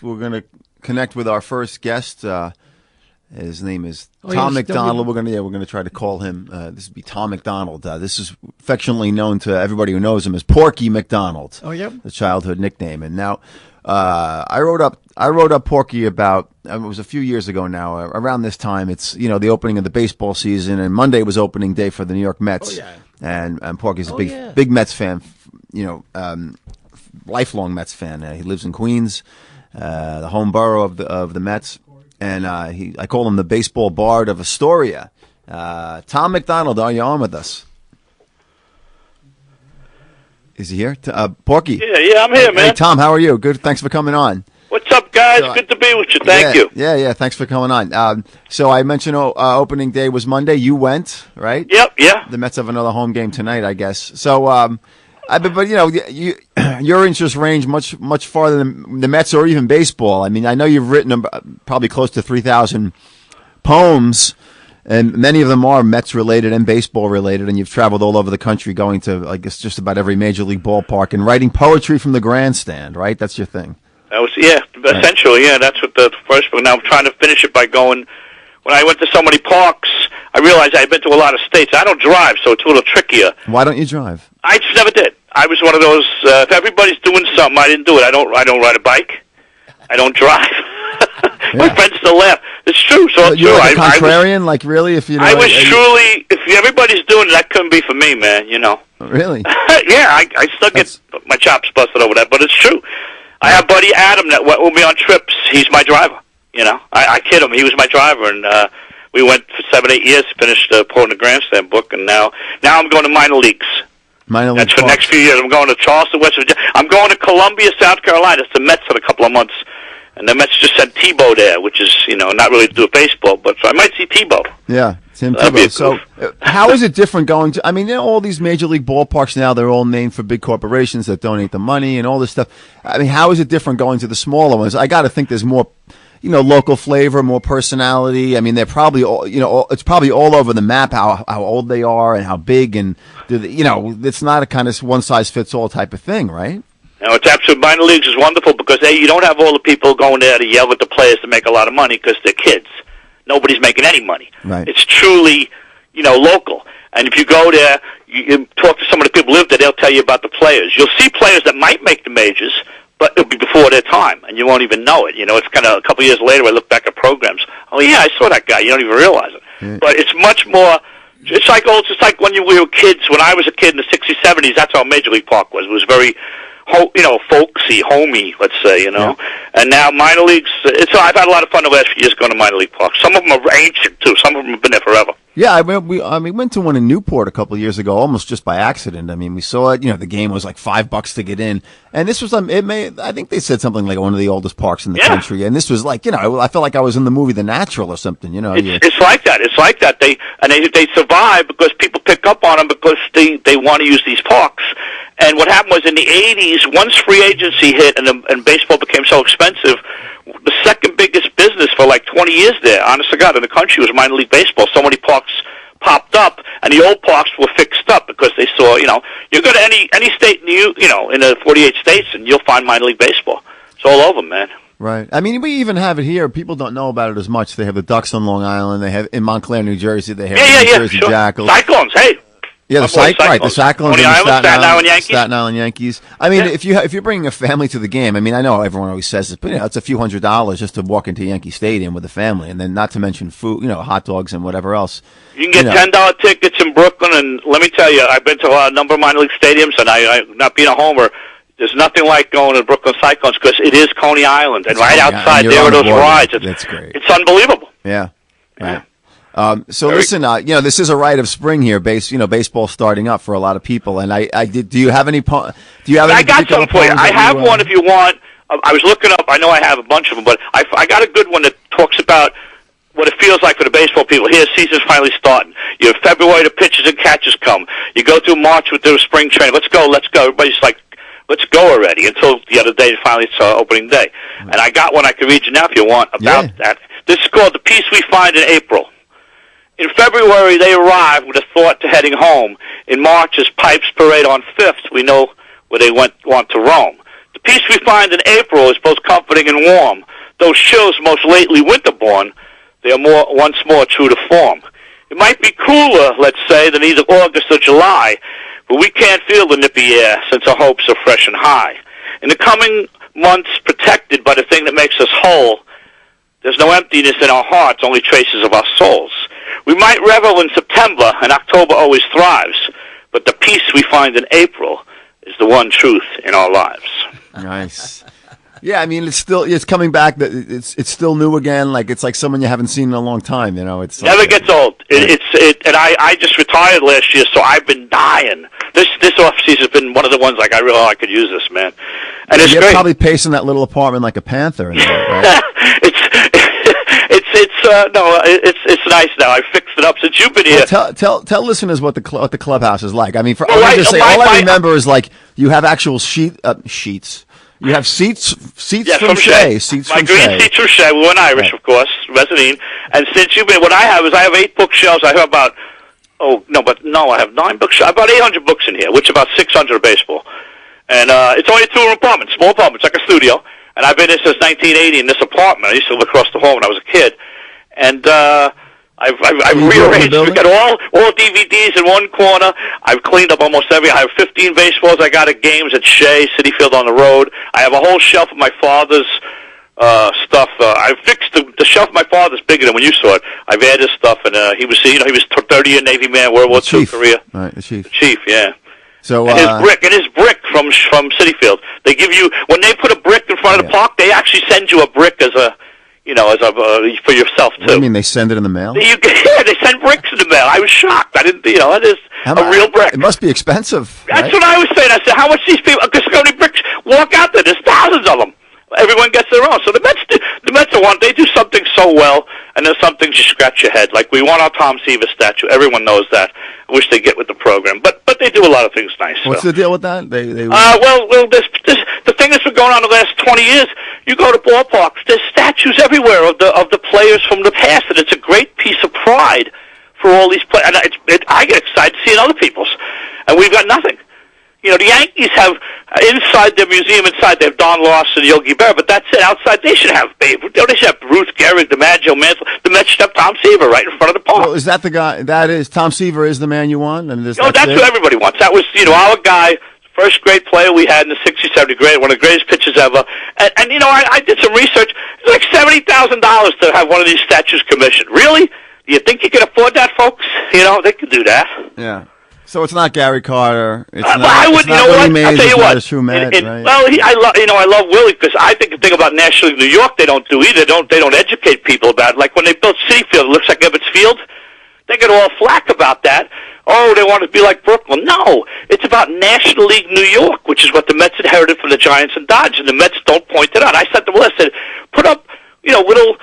We're going to connect with our first guest. His name is Tom McDonald. We're going to try to call him. This would be Tom McDonald. This is affectionately known to everybody who knows him as Porky McDonald. Oh, yep. The childhood nickname. And now, I wrote up Porky about, it was a few years ago now, around this time. It's, the opening of the baseball season, and Monday was opening day for the New York Mets. Oh, yeah. And Porky's a big Mets fan, lifelong Mets fan. He lives in Queens, the home borough of the Mets. And I call him the baseball bard of Astoria. Tom McDonald, are you on with us? Is he here? Porky? Yeah, I'm here, man. Hey, Tom, how are you? Good, thanks for coming on. What's up, guys? Good to be with you. Thank you. Yeah, thanks for coming on. So I mentioned opening day was Monday. You went, right? Yep, yeah. The Mets have another home game tonight, I guess. So, but your interest range much farther than the Mets or even baseball. I mean, I know you've written probably close to 3,000 poems, and many of them are Mets related and baseball related. And you've traveled all over the country, going to, I guess, just about every major league ballpark and writing poetry from the grandstand. Right? That's your thing. That was essentially, yeah. That's what the first book. Now I'm trying to finish it by going. When I went to so many parks, I realized I've been to a lot of states. I don't drive, so it's a little trickier. Why don't you drive? I just never did. I was one of those. If everybody's doing something, I didn't do it. I don't ride a bike. I don't drive. My friends still laugh. It's true. So it's you're true. Like a contrarian, like really? If you, I was truly. If everybody's doing it, that couldn't be for me, man. Really? Yeah, I still get my chops busted over that, but it's true. I have buddy Adam that went with me on trips. He's my driver. I kid him. He was my driver, and we went for 7-8 years. Finished pulling the grandstand book, and now I'm going to minor leagues. That's for the next few years. I'm going to Charleston, West Virginia. I'm going to Columbia, South Carolina. It's the Mets in a couple of months, and the Mets just sent Tebow there, which is not really to do with baseball, but so I might see Tebow. Yeah, Tim Tebow. So, how is it different going to? I mean, all these major league ballparks now, they're all named for big corporations that donate the money and all this stuff. I mean, how is it different going to the smaller ones? I got to think there's more, local flavor, more personality. I mean, they're probably all, it's probably all over the map how old they are and how big, and it's not a kind of one size fits all type of thing, right? No, it's absolutely. Minor leagues is wonderful because you don't have all the people going there to yell at the players to make a lot of money because they're kids. Nobody's making any money. Right. It's truly, local. And if you go there, you talk to some of the people who live there, they'll tell you about the players. You'll see players that might make the majors, but it'll be before their time, and you won't even know it. It's kind of a couple of years later, I look back at programs. Oh, yeah, I saw that guy. You don't even realize it. Yeah. But it's much more. It's like when we were kids. When I was a kid in the 60s, 70s, that's how Major League Park was. It was very, folksy, homey, let's say, Yeah. And now minor leagues, I've had a lot of fun the last few years going to minor league parks. Some of them are ancient, too. Some of them have been there forever. Yeah, we went to one in Newport a couple of years ago, almost just by accident. I mean, we saw it. The game was like $5 to get in, and this was I think they said something like one of the oldest parks in the country, and this was like I felt like I was in the movie The Natural or something. It's like that. It's like that. They survive because people pick up on them because they want to use these parks. And what happened was in the 80s, once free agency hit and baseball became so expensive, the second biggest business for like 20 years there, honest to God, in the country was minor league baseball. So many parks popped up, and the old parks were fixed up because they saw, you go to any state in the 48 states, and you'll find minor league baseball. It's all over, man. Right. I mean, we even have it here. People don't know about it as much. They have the Ducks on Long Island. They have in Montclair, New Jersey. They have the New Jersey Jackals. Cyclones, hey. Yeah, the Cyclones, the Cyclones, and the Staten Island Yankees. I mean, if you're bringing a family to the game, I mean, I know everyone always says this, but it's a few $100s just to walk into Yankee Stadium with a family, and then not to mention food, hot dogs and whatever else. You can get $10 tickets in Brooklyn, and let me tell you, I've been to a number of minor league stadiums, and I not being a homer, there's nothing like going to the Brooklyn Cyclones because it is Coney Island, and right outside there are those rides. That's great. It's unbelievable. Yeah. Right. Listen, this is a rite of spring here. Baseball starting up for a lot of people. And do you have any? Do you have? I got something for you. I have one if you want. I was looking up. I know I have a bunch of them, but I got a good one that talks about what it feels like for the baseball people. Here, season's finally starting. You have February, the pitchers and catchers come. You go through March with the spring training. Let's go. Everybody's like, let's go already. Until the other day, finally it's opening day. Right. And I got one I can read you now if you want about that. This is called The Peace We Find in April. In February, they arrive with a thought to heading home. In March, as pipes parade on Fifth, we know where they want to roam. The peace we find in April is both comforting and warm. Those chills most lately winter-born, they are once more true to form. It might be cooler, let's say, than either August or July, but we can't feel the nippy air since our hopes are fresh and high. In the coming months, protected by the thing that makes us whole, there's no emptiness in our hearts, only traces of our souls. We might revel in September, and October always thrives, but the peace we find in April is the one truth in our lives. Nice. Yeah, I mean, it's coming back. It's still new again. Like it's like someone you haven't seen in a long time. You know, it's never gets old. And I just retired last year, so I've been dying. This off season has been one of the ones like I realized I could use this, man. And it's you're great. Probably pacing that little apartment like a panther. In there, right? It's nice now. I fixed it up since you've been here. Well, tell listeners what the clubhouse is like. I mean, all I remember is like you have actual sheets. You have seats from Shea. My green seats from Shea. We went Irish, of course, mezzanine. And since you've been, what I have is I have 8 bookshelves. I have I have 9 bookshelves. About 800 books in here, which is about 600 of baseball. And it's only a 2-room apartment, small apartment. It's like a studio. And I've been here since 1980 in this apartment. I used to live across the hall when I was a kid. And I've rearranged. We got all DVDs in one corner. I've cleaned up almost every. I have 15 baseballs I got at games at Shea, City Field on the road. I have a whole shelf of my father's stuff. I fixed the shelf of my father's bigger than when you saw it. I've added stuff, and he was 30-year Navy man, World War II, Korea. Right, the chief. The chief, yeah. So and his brick from City Field. They give you when they put a brick in front of the park. They actually send you a brick as a. For yourself, too. What do you mean, they send it in the mail? They send bricks in the mail. I was shocked. I didn't, it is a real brick. It must be expensive. That's what I was saying. I said, how much these people, because how many bricks walk out there? There's thousands of them. Everyone gets their own. So the Mets are one. They do something so well, and there's some things you scratch your head. Like, we want our Tom Seaver statue. Everyone knows that. I wish they get with the program. But they do a lot of things nice. What's the deal with that? The thing that's been going on the last 20 years, you go to ballparks, there's statues everywhere of the players from the past, and it's a great piece of pride for all these players. And I get excited seeing other people's, and we've got nothing. The Yankees have inside their museum, they have Don Larson, Yogi Berra, but that's it. Outside, they should have Babe. They should have Ruth Gehrig, DiMaggio, Mantle. The Mets should have Tom Seaver right in front of the park. Well, is that the guy? That is Tom Seaver is the man you want? And that's who everybody wants. That was our guy. First great player we had in the 60s, 70s, great, one of the greatest pitchers ever. And I did some research. It's like $70,000 to have one of these statues commissioned. Really? Do you think you can afford that, folks? They could do that. Yeah. So it's not Gary Carter. It's not, I would. It's not Willie Mays. I'll tell you what. Right? Well, I love Willie because I think the thing about National League New York they don't do either. They don't educate people about it. Like when they built Citi Field, it looks like Ebbets Field. They get all flack about that. Oh, they want to be like Brooklyn. No, it's about National League New York, which is what the Mets inherited from the Giants and Dodgers, and the Mets don't point it out. I said to them, I said, put up, little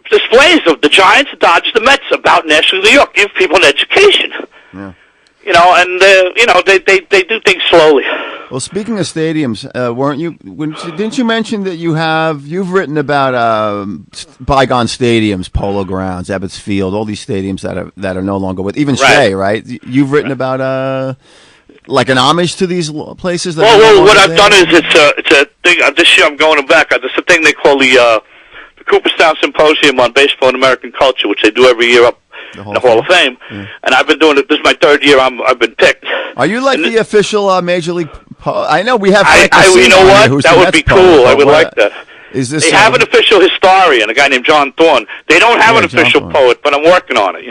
displays of the Giants and Dodgers, the Mets about National League New York. Give people an education. Yeah. They do things slowly. Well, speaking of stadiums, didn't you mention that you've written about bygone stadiums, Polo Grounds, Ebbets Field, all these stadiums that are no longer with, even Shea, right? You've written about like an homage to these places. Well, what I've done is it's a thing. This year I'm going back. It's a thing they call the Cooperstown Symposium on Baseball and American Culture, which they do every year up in the Hall of Fame. Yeah. And I've been doing it. This is my 3rd year. I've been picked. Are you like the official Major League? I know we have. You know what? That would be cool. I would like that. Is this? They have an official historian, a guy named John Thorne. They don't have an official poet, but I'm working on it.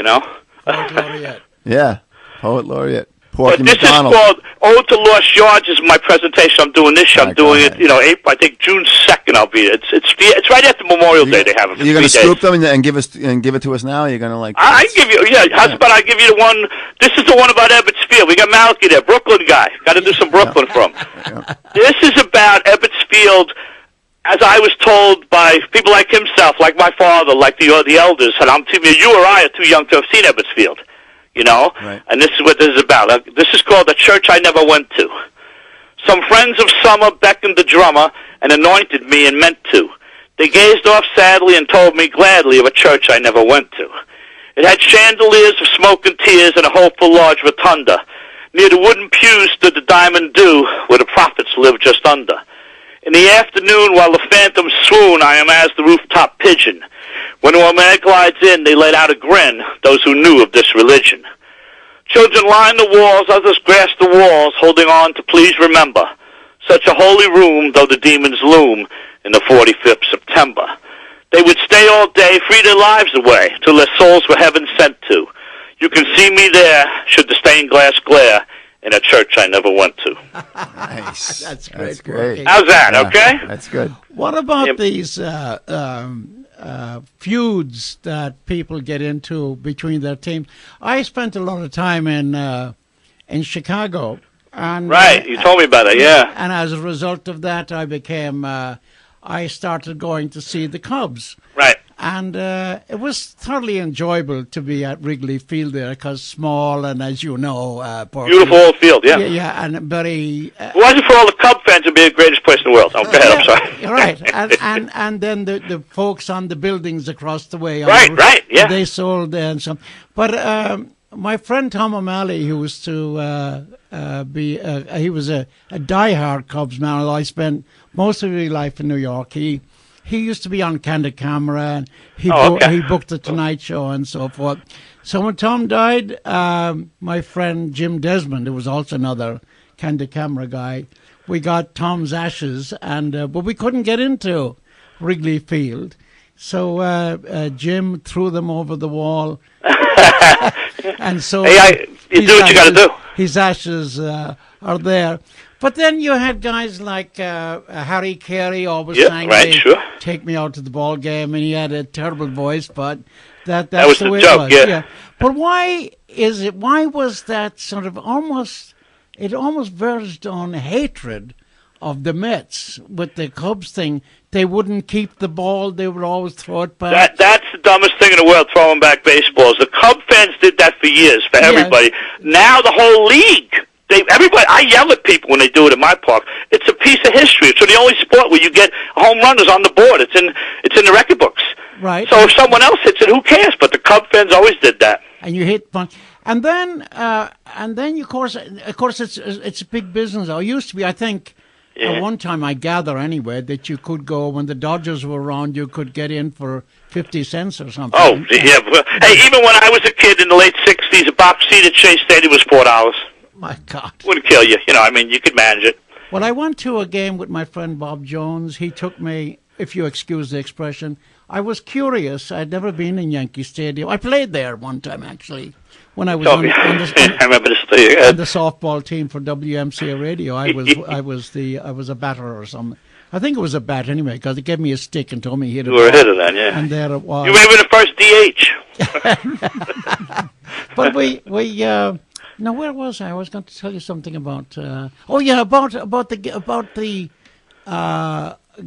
Poet laureate. Yeah, poet laureate. Porky This McDonald. is called Ode to Lost Yards. Is my presentation. I'm doing this. I'm doing it. I think June 2nd. I'll be. It's right after Memorial Day. They have it. You're going to scoop them and give it to us now. You're going to like. I give you. Yeah. How's about I give you the one? This is the one about Ebbets Field. We got Malky there, Brooklyn guy. Got to do some Brooklyn from. Yeah. This is about Ebbets Field, as I was told by people like himself, like my father, like the elders. And you or I are too young to have seen Ebbets Field. Right. And this is what this is about. This is called The Church I Never Went To. Some friends of summer beckoned the drummer and anointed me and meant to. They gazed off sadly and told me gladly of a church I never went to. It had chandeliers of smoke and tears and a hopeful large rotunda. Near the wooden pews stood the diamond dew where the prophets lived just under. In the afternoon, while the phantoms swoon, I am as the rooftop pigeon. When a man glides in, they let out a grin, those who knew of this religion. Children line the walls, others grasp the walls, holding on to please remember. Such a holy room, though the demons loom, in the 45th September. They would stay all day, free their lives away, till their souls were heaven sent to. You can see me there, should the stained glass glare, in a church I never went to. Nice. That's great. That's great. How's that, okay? That's good. What about these feuds that people get into between their teams? I spent a lot of time in Chicago. And, right, you told me about it, yeah. And as a result of that, I started going to see the Cubs. Right. And it was thoroughly enjoyable to be at Wrigley Field there, because small and, as you know, Porky, beautiful old field, yeah. Yeah, and very... if it wasn't for all the Cub fans, it would be the greatest place in the world. Oh, go ahead, I'm sorry. Right, and then the folks on the buildings across the way. Right, yeah. They sold there and some. But my friend Tom O'Malley, who was to he was a diehard Cubs man. I spent most of his life in New York. He used to be on Candid Camera, and he booked the Tonight Show and so forth. So when Tom died, my friend Jim Desmond, who was also another Candid Camera guy, we got Tom's ashes, and but we couldn't get into Wrigley Field. So Jim threw them over the wall. And so you do what you got to do. His ashes are there. But then you had guys like Harry Carey always saying, take me out to the ball game, and he had a terrible voice, but that's was the way joke, it was. yeah. But why was that sort of almost verged on hatred of the Mets with the Cubs thing? They wouldn't keep the ball, they would always throw it back. That's the dumbest thing in the world, throwing back baseballs. The Cub fans did that for years, for everybody. Now the whole league, I yell at people when they do it in my park. It's a piece of history. It's the only sport where you get home runners on the board. It's in the record books. Right. So if someone else hits it, who cares? But the Cub fans always did that. And you hit fun. And then of course it's a big business. It used to be, I think, at one time, I gather anyway, that you could go, when the Dodgers were around, you could get in for 50 cents or something. Oh, yeah. Hey, even when I was a kid in the late 60s, a box seat at Shea Stadium was $4. My God. Wouldn't kill you. You could manage it. Well, I went to a game with my friend Bob Jones. He took me, if you excuse the expression, I was curious. I'd never been in Yankee Stadium. I played there one time, actually, when I was on the softball team for WMCA Radio. I was a batter or something. I think it was a bat anyway, because it gave me a stick and told me he hit it. You were a hitter then, yeah. And there it was. You may have been the first DH. But now where was I? I was going to tell you something about. About the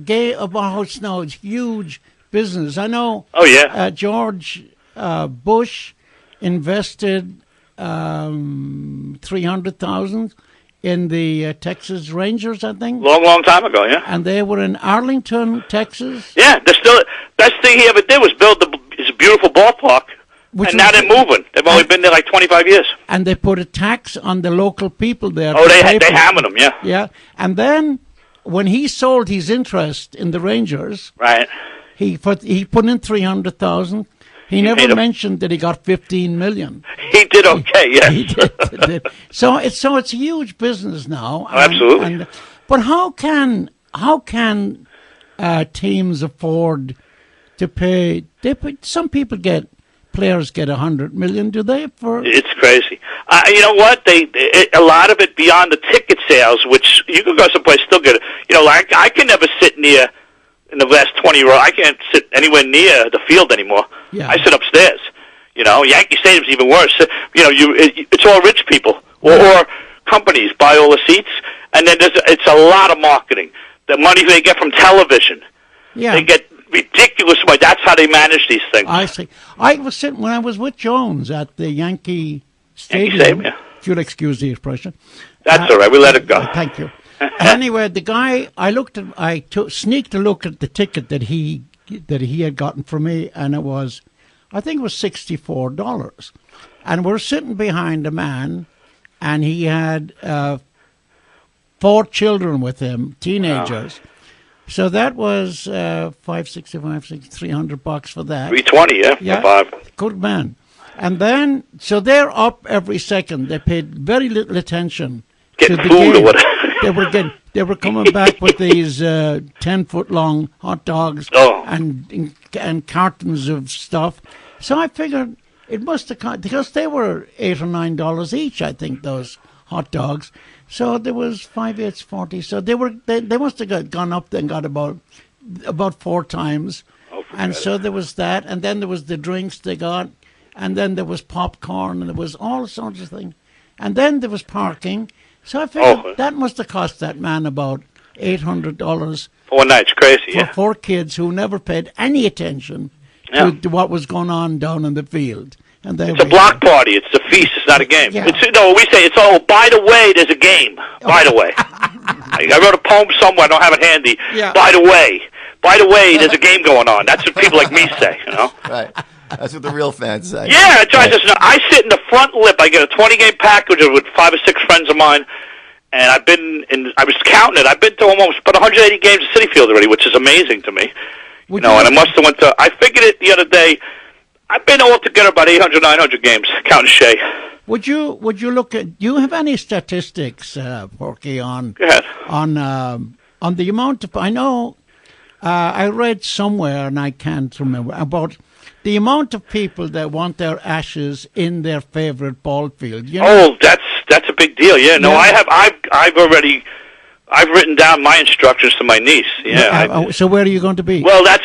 game, about how it's now it's huge business. I know. Oh yeah. George Bush invested $300,000 in the Texas Rangers, I think. Long time ago, yeah. And they were in Arlington, Texas. Yeah, they're still. Best thing he ever did was build this beautiful ballpark. And now they're moving. They've only been there like 25 years. And they put a tax on the local people there. Oh, they hammered them, yeah. Yeah. And then when he sold his interest in the Rangers, right, he put in $300,000. He never mentioned that he got $15 million. He did okay, yeah. He did. So it's a huge business now. Oh, absolutely. But how can teams afford to pay? Some people players get $100 million. Do they? It's crazy. You know what? A lot of it beyond the ticket sales, which you could go someplace still get it. Like I can never sit near. In the last 20 rows, I can't sit anywhere near the field anymore. Yeah. I sit upstairs. Yankee Stadium's even worse. It's all rich people or companies buy all the seats, and then it's a lot of marketing. The money they get from television, they get ridiculous money. That's how they manage these things. I see. I was sitting when I was with Jones at the Yankee Stadium. If you'll excuse the expression. That's all right. We let it go. Thank you. Anyway, the guy I sneaked a look at the ticket that he had gotten for me, and I think it was $64. And we're sitting behind a man, and he had 4 children with him, teenagers. So that was $300 for that. $320, yeah. Yeah, 5. good man. And then, so they're up every second. They paid very little attention Getting to the food game. or whatever. They were coming back with these 10-foot-long hot dogs and cartons of stuff. So I figured it must have because they were $8 or $9 each. I think those hot dogs. So there was 5, 8, 40. So they must have gone up and got about 4 times. And so there was that, and then there was the drinks they got, and then there was popcorn, and there was all sorts of things. And then there was parking. So I figured that must have cost that man about $800 4 nights, crazy, for 4 kids who never paid any attention to what was going on down in the field. And it's a block party. It's a feast. It's not a game. Yeah. We say it's, by the way, there's a game. By the way. I wrote a poem somewhere. I don't have it handy. Yeah. By the way, there's a game going on. That's what people like me say, you know? Right. That's what the real fans say. Yeah, it drives us nuts. I sit in the front lip. I get a 20-game package with 5 or 6 friends of mine, and I was counting it. I've been to almost about 180 games at Citi Field already, which is amazing to me. And I must have went to, I figured it the other day, I've been altogether about 800, 900 games, counting Shea. Would you look at, do you have any statistics, Porky, on the amount of, I know, I read somewhere, and I can't remember, about the amount of people that want their ashes in their favorite ball field. You know? Oh, that's a big deal. Yeah, no, Yeah. I've written down my instructions to my niece. Yeah. So where are you going to be? Well, that's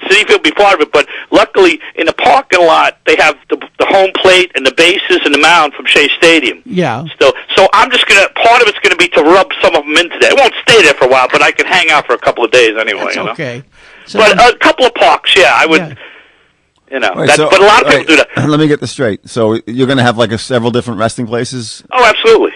Citi Field be part of it, but luckily in the parking lot they have the home plate and the bases and the mound from Shea Stadium. Yeah. Still, so I'm just part of it's gonna be to rub some of them into there. It won't stay there for a while, but I can hang out for a couple of days anyway. That's you know? okay. So but a couple of parks, I would. Yeah. You know, Right, but a lot of people do that. Let me get this straight. So you're going to have several different resting places? Oh, absolutely.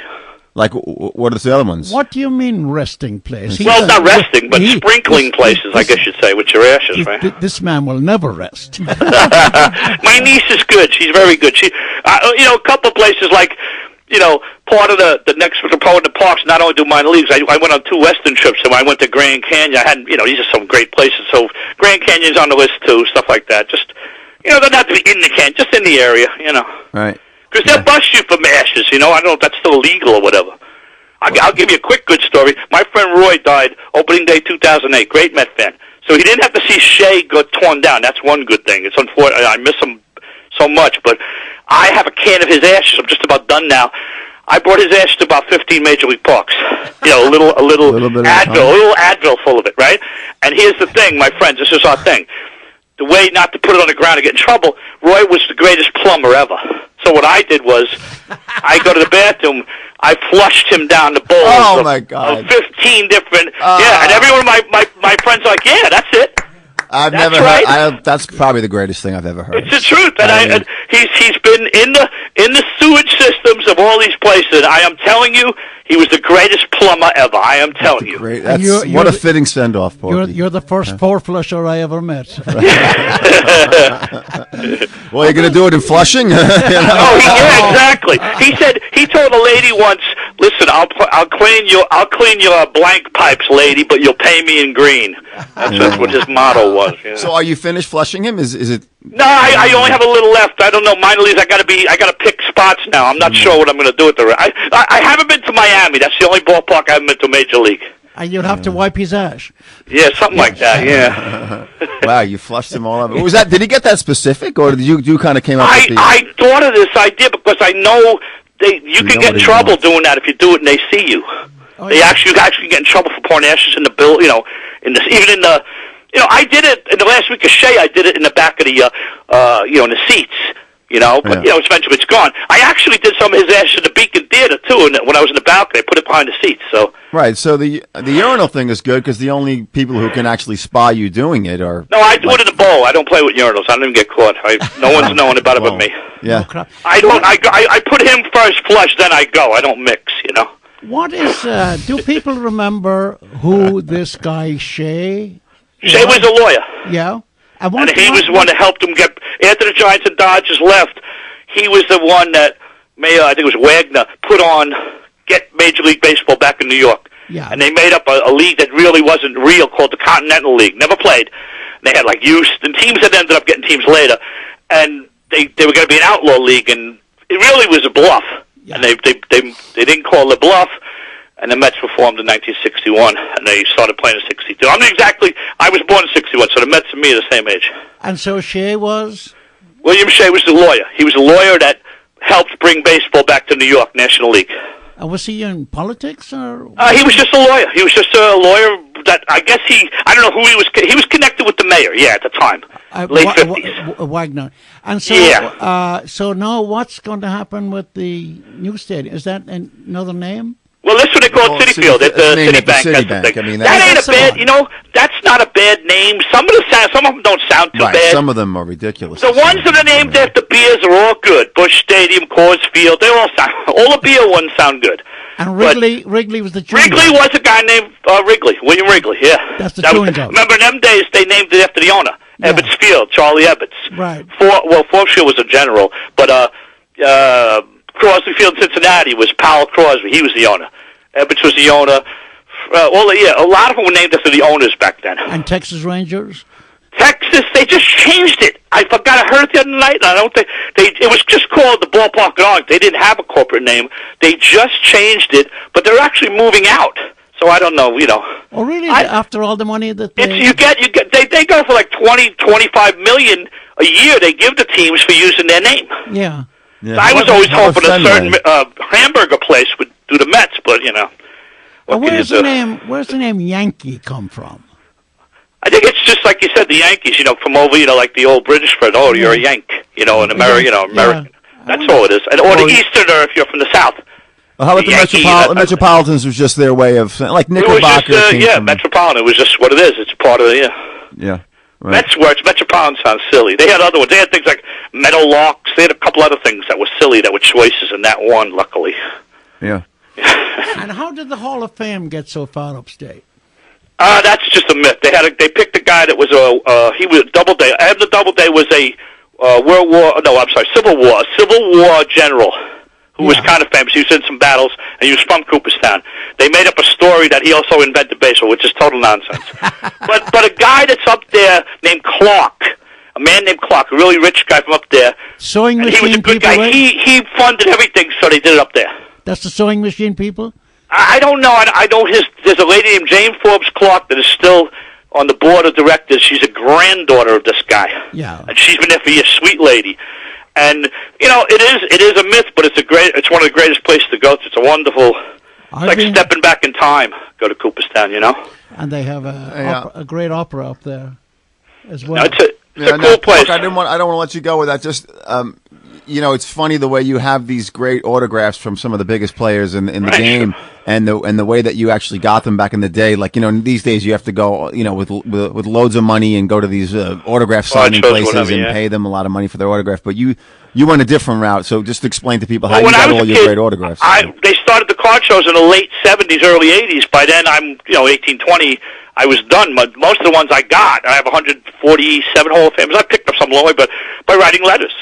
Like, what are the other ones? What do you mean resting place? Well, not resting, but sprinkling places, I guess you'd say, with your ashes, right? This man will never rest. My niece is good. She's very good. She, a couple of places like, part of the next Metropolitan Parks not only do minor leagues. I went on 2 Western trips, so I went to Grand Canyon. I had, these are some great places. So Grand Canyon's on the list too, stuff like that. Just, doesn't have to be in the canyon, just in the area, Right. Because they'll bust you for ashes, I don't know if that's still illegal or whatever. I'll give you a quick good story. My friend Roy died opening day 2008, great Met fan. So he didn't have to see Shea get torn down. That's one good thing. It's unfortunate. I miss him so much, but I have a can of his ashes. I'm just about done now. I brought his ashes to about 15 major league parks. A little Advil full of it, right? And here's the thing, my friends. This is our thing. The way not to put it on the ground and get in trouble, Roy was the greatest plumber ever. So what I did was, I go to the bathroom, I flushed him down the bowls of 15 different, and every one of my friends are like, yeah, that's it. I've never heard. That's probably the greatest thing I've ever heard. It's the truth, and he's been in the sewage systems of all these places. I am telling you, he was the greatest plumber ever. I am telling you. What a fitting send-off, Porky. You're the first 4-flusher I ever met. Well, you're going to do it in Flushing? Exactly. He told a lady once, "Listen, I'll clean your blank pipes, lady, but you'll pay me in green." That's what his motto was. So, are you finished flushing him? Is it? No, I only have a little left. I don't know. Minor leagues, I got to pick spots now. I'm not sure what I'm going to do with the rest. I haven't been to Miami. That's the only ballpark I haven't been to Major League. And you'd have to wipe his ash. Yeah, something like that. Yeah. Wow, you flushed him all over. Was that? Did he get that specific, or did you kind of came up? I thought of this idea because I know you can get in trouble doing that if you do it and they see you. They actually get in trouble for pouring ashes in the bill. I did it in the last week of Shea. I did it in the back of the, in the seats. But eventually it's gone. I actually did some of his ashes in the Beacon Theater too, and when I was in the balcony, I put it behind the seats. So right. So the urinal thing is good because the only people who can actually spy you doing it are. No, I do it in the bowl. I don't play with urinals. I don't even get caught. No one's knowing about it but me. Yeah. No, I don't. I put him first flush, then I go. I don't mix. What is? Do people remember who this guy Shea? Shea was a lawyer. Yeah. And he was the one that helped him get, after the Giants and Dodgers left, he was the one that, I think it was Wagner, put on, get Major League Baseball back in New York. Yeah. And they made up a league that really wasn't real called the Continental League. Never played. They had like youth and teams that ended up getting teams later. And they were going to be an outlaw league, and it really was a bluff. Yeah. And they didn't call it bluff. And the Mets were formed in 1961, and they started playing in 62. I was born in 61, so the Mets and me are the same age. And so Shea was? William Shea was the lawyer. He was a lawyer that helped bring baseball back to New York, National League. Was he in politics? Or? He was just a lawyer. He was just a lawyer that, I guess I don't know who he was. He was connected with the mayor, at the time. Late 50s. Wagner. And so, so now what's going to happen with the new stadium? Is that another name? Well, that's what they call City Field at the Citibank. I mean, that ain't a bad. That's not a bad name. Some of them don't sound too bad. Some of them are ridiculous. The ones that are named after beers are all good. Busch Stadium, Coors Field, they all the beer ones sound good. And Wrigley was the junior. Wrigley was a guy named Wrigley, William Wrigley. Yeah, that's the junior. Remember in them days they named it after the owner, Ebbets Field, Charlie Ebbets. Right. Forbes Field was a general, but Crosby Field in Cincinnati was Powell Crosby. He was the owner. Ebbets was the owner. A lot of them were named after the owners back then. And Texas Rangers? Texas, they just changed it. I forgot. I heard it the other night. And I don't think it was just called the Ballpark at Arlington. They didn't have a corporate name. They just changed it, but they're actually moving out. So I don't know. Oh, really? After all the money that you get, they go for like 20-25 million a year. They give the teams for using their name. Yeah. So I was always hoping a certain hamburger place would do the Mets, but where's the name Yankee come from? I think it's just like you said, the Yankees. From over, like the old British friend. Oh, you're a Yank. In America, American. That's all it is. Or the Easterner if you're from the South. Well, how about the Metropolitans was just their way of like Knickerbocker? Metropolitan. It was just what it is. It's part of the Yeah. Right. Metropolitan sounds silly. They had other ones. They had things like Meadowlarks. They had a couple other things that were silly that were choices, and that one, luckily. Yeah. And how did the Hall of Fame get so far upstate? That's just a myth. They picked a guy that was he was Doubleday. Abner Doubleday was a Civil War general who was kind of famous. He was in some battles, and he was from Cooperstown. They made up a story that he also invented baseball, which is total nonsense. but a guy that's up there named Clark, a man named Clark, a really rich guy from up there. Sewing machine. He was a good guy. He funded everything, so they did it up there. That's the sewing machine people? I don't know. I know there's a lady named Jane Forbes Clark that is still on the board of directors. She's a granddaughter of this guy. Yeah. And she's been there for years, sweet lady. And it is a myth, but it's one of the greatest places to go to. It's a wonderful. Stepping back in time. Go to Cooperstown, And they have a great opera up there as well. It's a cool place. Look, I don't want to let you go without just. It's funny the way you have these great autographs from some of the biggest players in the game, and the way that you actually got them back in the day. Like these days you have to go, with loads of money and go to these autograph signing places and pay them a lot of money for their autograph. But you went a different route. So just explain to people how you got all your great autographs. They started the card shows in the late 70s, early 80s. By then I'm 18, 20. I was done. Most of the ones I have 147 Hall of Famers. I picked up some along the way, but by writing letters.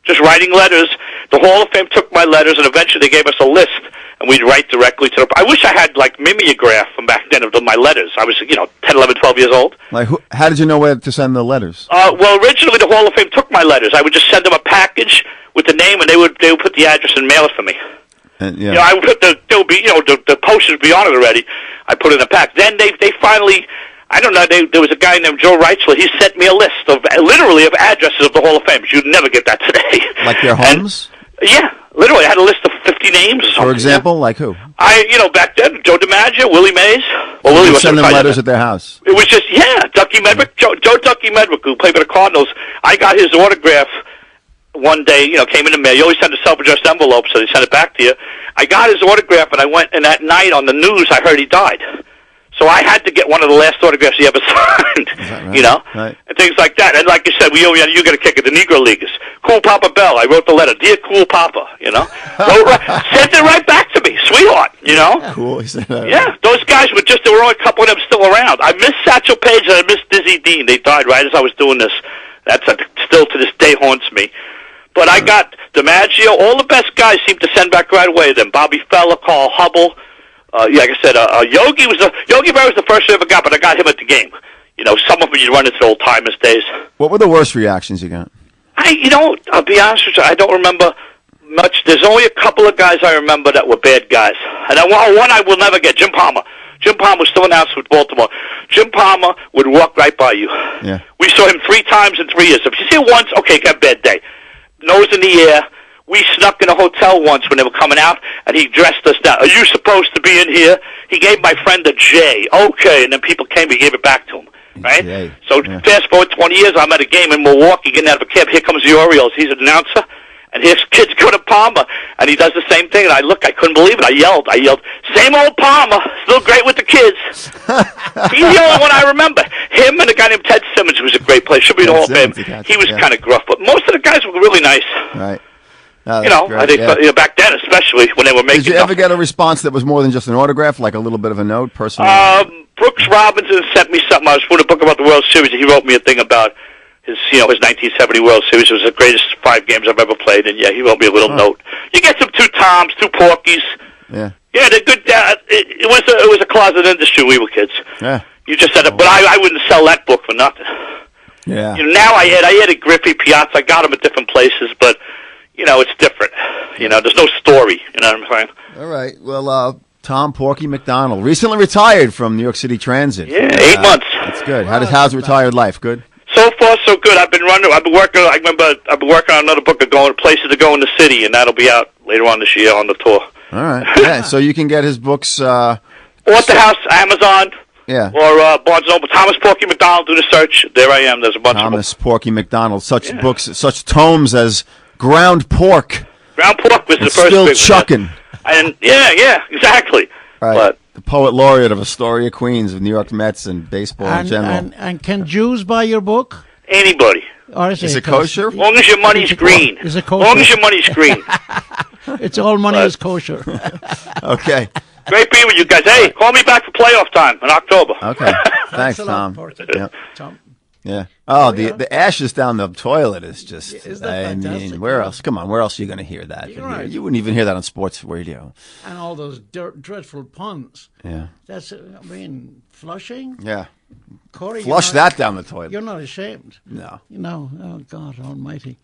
Just writing letters. The Hall of Fame took my letters, and eventually they gave us a list, and we'd write directly to I wish I had, mimeograph from back then of my letters. I was, 10, 11, 12 years old. How did you know where to send the letters? Well, originally the Hall of Fame took my letters. I would just send them a package with the name, and they would put the address and mail it for me. I would put the posters would be on it already. I put it in a pack. Then they finally... I don't know. There was a guy named Joe Reitzler. He sent me a list of addresses of the Hall of Fame. You'd never get that today. Like their homes? Literally. I had a list of 50 names. For example, like who? Back then, Joe DiMaggio, Willie Mays. Well, Willie was send them letters at their house. It was just Ducky Medwick, Joe Ducky Medwick, who played for the Cardinals. I got his autograph one day. Came in the mail. You always send a self-addressed envelope, so they send it back to you. I got his autograph, and I went. And that night on the news, I heard he died. So I had to get one of the last autographs he ever signed, right. And things like that. And like you said, you got to kick it. The Negro Leaguers. Cool Papa Bell. I wrote the letter, Dear Cool Papa. Sent it right back to me, sweetheart. Cool. Yeah, those guys were there were only a couple of them still around. I miss Satchel Paige and I miss Dizzy Dean. They died right as I was doing this. That's still to this day haunts me. But I got DiMaggio. All the best guys seem to send back right away. Then Bobby Feller, Carl Hubble. like I said, Yogi Berra was the first I ever got, but I got him at the game. Some of them you run into old timers days. What were the worst reactions you got? I'll be honest with you, I don't remember much. There's only a couple of guys I remember that were bad guys. And one I will never get, Jim Palmer. Jim Palmer was still announced with Baltimore. Jim Palmer would walk right by you. Yeah. We saw him 3 times in 3 years. If you see him once, okay, got a bad day. Nose in the air. We snuck in a hotel once when they were coming out, and he dressed us down. Are you supposed to be in here? He gave my friend a J. Okay, and then people came, he gave it back to him. Right? Jay. So fast forward 20 years, I'm at a game in Milwaukee, getting out of a cab. Here comes the Orioles. He's an announcer. And his kids go to Palmer, and he does the same thing. And I couldn't believe it. I yelled, same old Palmer, still great with the kids. He's the only one I remember. Him and a guy named Ted Simmons, who was a great player. Should be in the Hall of Fame. He was kind of gruff, but most of the guys were really nice. Right. I think back then, especially when they were making. Did you ever get a response that was more than just an autograph, like a little bit of a note, personally? Brooks Robinson sent me something. I was reading a book about the World Series, and he wrote me a thing about his 1970 World Series. It was the greatest 5 games I've ever played, and he wrote me a little note. You get some 2 Toms, 2 Porkies. Yeah. Yeah, they're good. It was a closet industry when we were kids. Yeah. You just said it, but I wouldn't sell that book for nothing. Yeah. Now I added Griffey, Piazza. I got them at different places, but it's different. There's no story. You know what I'm saying? All right. Well, Tom Porky McDonald recently retired from New York City Transit. Yeah, 8 months. That's good. How's retired life? Good. So far, so good. I've been working. I remember I've been working on another book of places to go in the city, and that'll be out later on this year on the tour. All right. Yeah. So you can get his books. Or at the house, Amazon. Yeah. Or Barnes & Noble. Thomas Porky McDonald. Do the search. There I am. There's a bunch of them. Thomas Porky McDonald. Such books, such tomes as Ground Pork. Ground Pork was the first. Still big chucking. one. And yeah, exactly. Right. But the poet laureate of Astoria, Queens, of New York Mets and baseball in general. And can Jews buy your book? Anybody. Or is it kosher? As long as your money's green. Is it kosher? As long as your money's green. It's all money is kosher. Okay. Great being with you guys. Hey, call me back for playoff time in October. Okay. Thanks, Tom. Yep. Tom. Yeah. Oh, the ashes down the toilet is just. Is that fantastic? Where else? Come on, where else are you going to hear that? Right. You wouldn't even hear that on sports radio. And all those dreadful puns. Yeah. That's. Flushing. Yeah. Corey, flush that down the toilet. You're not ashamed. No. Oh God Almighty.